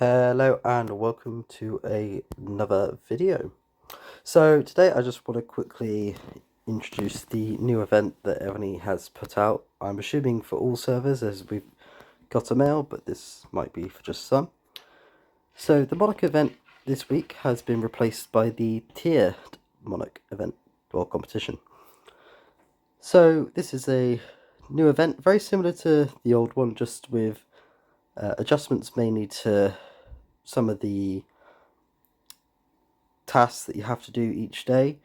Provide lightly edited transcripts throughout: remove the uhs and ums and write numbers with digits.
Hello and welcome to another video. So today I just want to quickly introduce the new event that Evony has put out. I'm assuming for all servers as we've got a mail, but this might be for just some. So the monarch event this week has been replaced by the tiered monarch event or competition. So this is a new event very similar to the old one, just with adjustments mainly to some of the tasks that you have to do each day,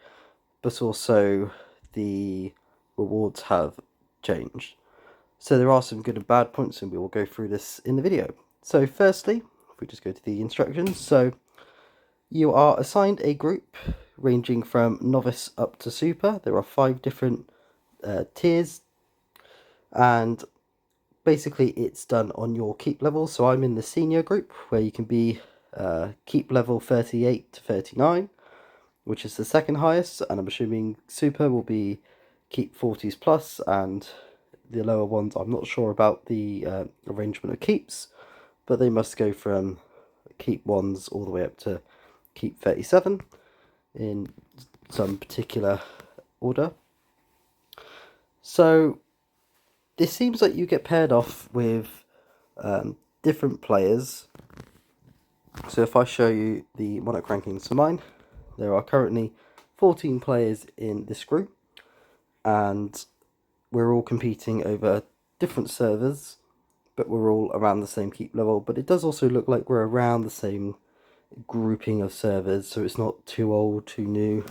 but also the rewards have changed. So there are some good and bad points, and we will go through this in the video. So firstly, if we just go to the instructions, so you are assigned a group ranging from novice up to super. There are 5 different tiers, and basically it's done on your keep level. So I'm in the senior group, where you can be keep level 38 to 39, which is the second highest, and I'm assuming super will be keep 40s plus, and the lower ones I'm not sure about the arrangement of keeps, but they must go from keep 1s all the way up to keep 37 in some particular order. So this seems like you get paired off with different players. So if I show you the monarch rankings for mine, there are currently 14 players in this group, and we're all competing over different servers, but we're all around the same keep level. But it does also look like we're around the same grouping of servers, so it's not too old, too new.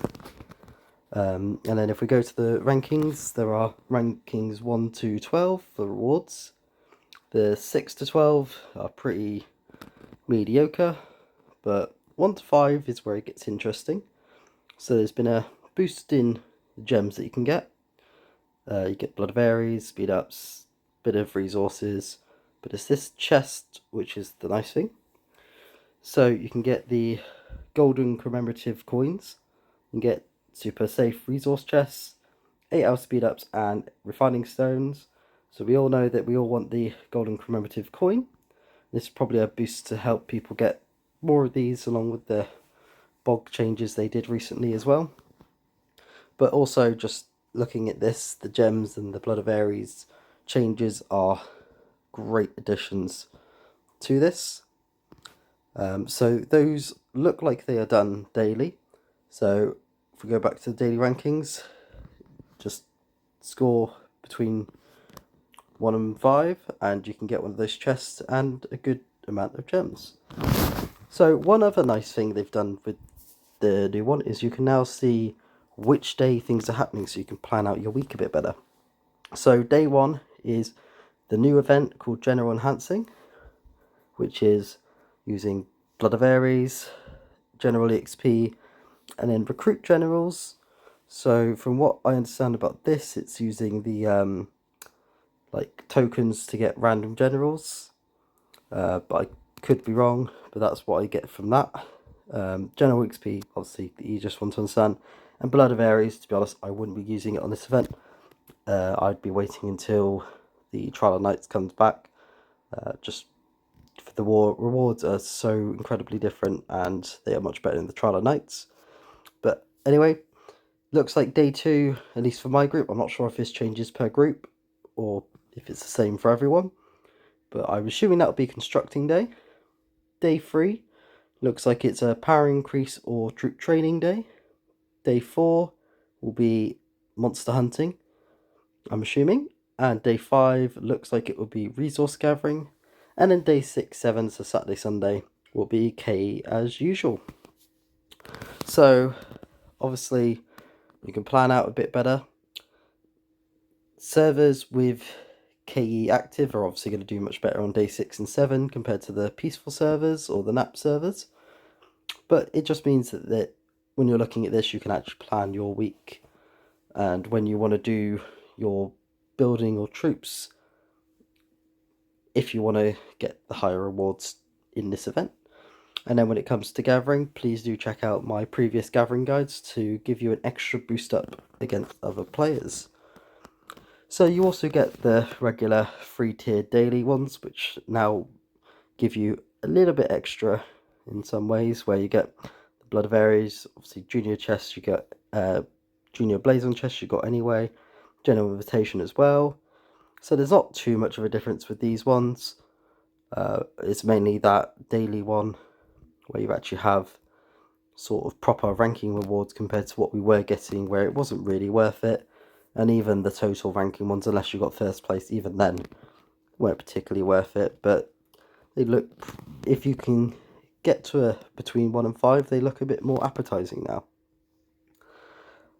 And then if we go to the rankings, there are rankings 1 to 12 for rewards. The 6 to 12 are pretty mediocre, but 1 to 5 is where it gets interesting. So there's been a boost in the gems that you can get. You get blood of Ares, speed ups, bit of resources, but it's this chest which is the nice thing. So you can get the golden commemorative coins, you can get super safe resource chests, 8-hour speed ups, and refining stones. So we all know that we all want the golden commemorative coin. This is probably a boost to help people get more of these, along with the bog changes they did recently as well. But also, just looking at this, the gems and the blood of Ares changes are great additions to this. So those look like they are done daily. So if we go back to the daily rankings, just score between 1 and 5, and you can get one of those chests and a good amount of gems. So one other nice thing they've done with the new one is you can now see which day things are happening, so you can plan out your week a bit better. So day 1 is the new event called General Enhancing, which is using Blood of Ares, General EXP, and then Recruit Generals. So from what I understand about this, it's using the like tokens to get random generals, but I could be wrong, but that's what I get from that. General XP, obviously the easiest one to understand, and Blood of Ares, to be honest, I wouldn't be using it on this event. I'd be waiting until the Trial of Nights comes back, just for the rewards are so incredibly different, and they are much better in the Trial of Nights. But anyway, looks like day 2, at least for my group, I'm not sure if this changes per group or if it's the same for everyone, but I'm assuming that would be constructing day. Day 3 looks like it's a power increase or troop training day. Day 4 will be monster hunting, I'm assuming, and day 5 looks like it will be resource gathering, and then day 6, 7, so Saturday, Sunday, will be KE as usual. So obviously you can plan out a bit better. Servers with KE active are obviously going to do much better on day 6 and 7 compared to the peaceful servers or the nap servers. But it just means that when you're looking at this, you can actually plan your week, and when you want to do your building or troops, if you want to get the higher rewards in this event. And then when it comes to gathering, please do check out my previous gathering guides to give you an extra boost up against other players. So you also get the regular 3-tiered daily ones, which now give you a little bit extra in some ways, where you get the Blood of Ares, obviously junior chests, you get junior blazon chests you got anyway, general invitation as well. So there's not too much of a difference with these ones. It's mainly that daily one where you actually have sort of proper ranking rewards compared to what we were getting, where it wasn't really worth it. And even the total ranking ones, unless you got first place, even then weren't particularly worth it. But they look, if you can get to between 1 and 5, they look a bit more appetizing now.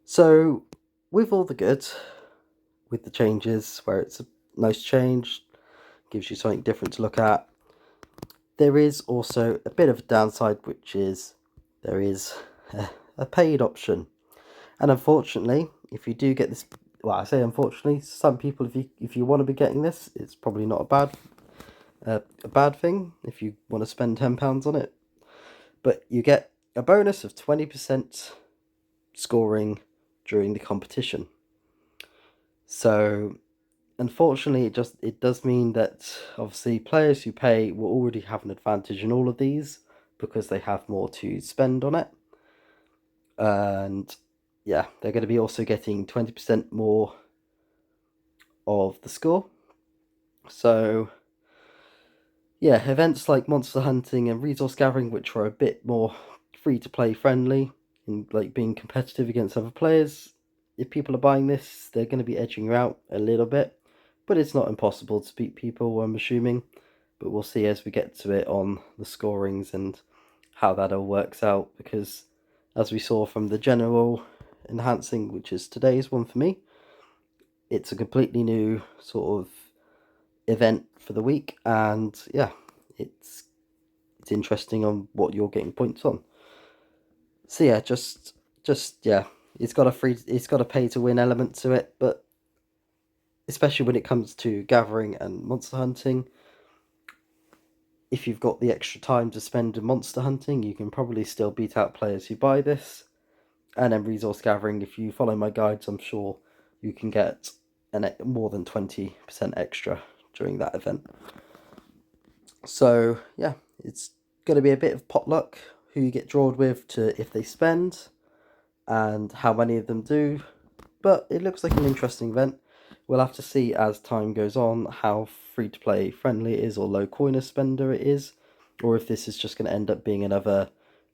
So with all the good, with the changes, where it's a nice change, gives you something different to look at, there is also a bit of a downside, which is there is a paid option. And unfortunately, if you do get this, well, I say unfortunately, some people, if you want to be getting this, it's probably not a bad thing if you want to spend £10 on it. But you get a bonus of 20% scoring during the competition. So unfortunately, it does mean that obviously players who pay will already have an advantage in all of these because they have more to spend on it. And yeah, they're going to be also getting 20% more of the score. So yeah, events like monster hunting and resource gathering, which are a bit more free to play friendly and like being competitive against other players, if people are buying this, they're going to be edging you out a little bit. But it's not impossible to beat people, I'm assuming. But we'll see as we get to it on the scorings and how that all works out. Because as we saw from the general enhancing, which is today's one for me, it's a completely new sort of event for the week. And yeah, it's interesting on what you're getting points on. So yeah, just yeah, it's got a pay to win element to it, but especially when it comes to gathering and monster hunting, if you've got the extra time to spend in monster hunting, you can probably still beat out players who buy this. And then resource gathering, if you follow my guides, I'm sure you can get more than 20% extra during that event. So yeah, it's going to be a bit of potluck who you get drawn with to if they spend and how many of them do. But it looks like an interesting event. We'll have to see as time goes on how free-to-play friendly it is or low coiner spender it is, or if this is just going to end up being another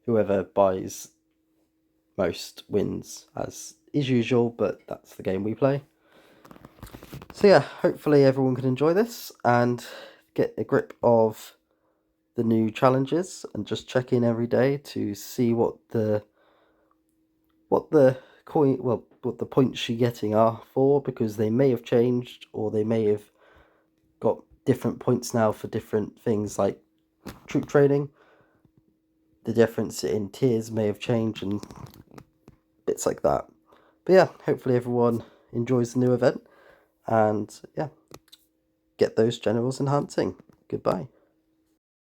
whoever buys most wins, as is usual, but that's the game we play. So yeah, hopefully everyone can enjoy this and get a grip of the new challenges and just check in every day to see what the points you're getting are for, because they may have changed or they may have got different points now for different things like troop training. The difference in tiers may have changed and bits like that. But yeah, hopefully everyone enjoys the new event and yeah, get those generals enhancing. Goodbye.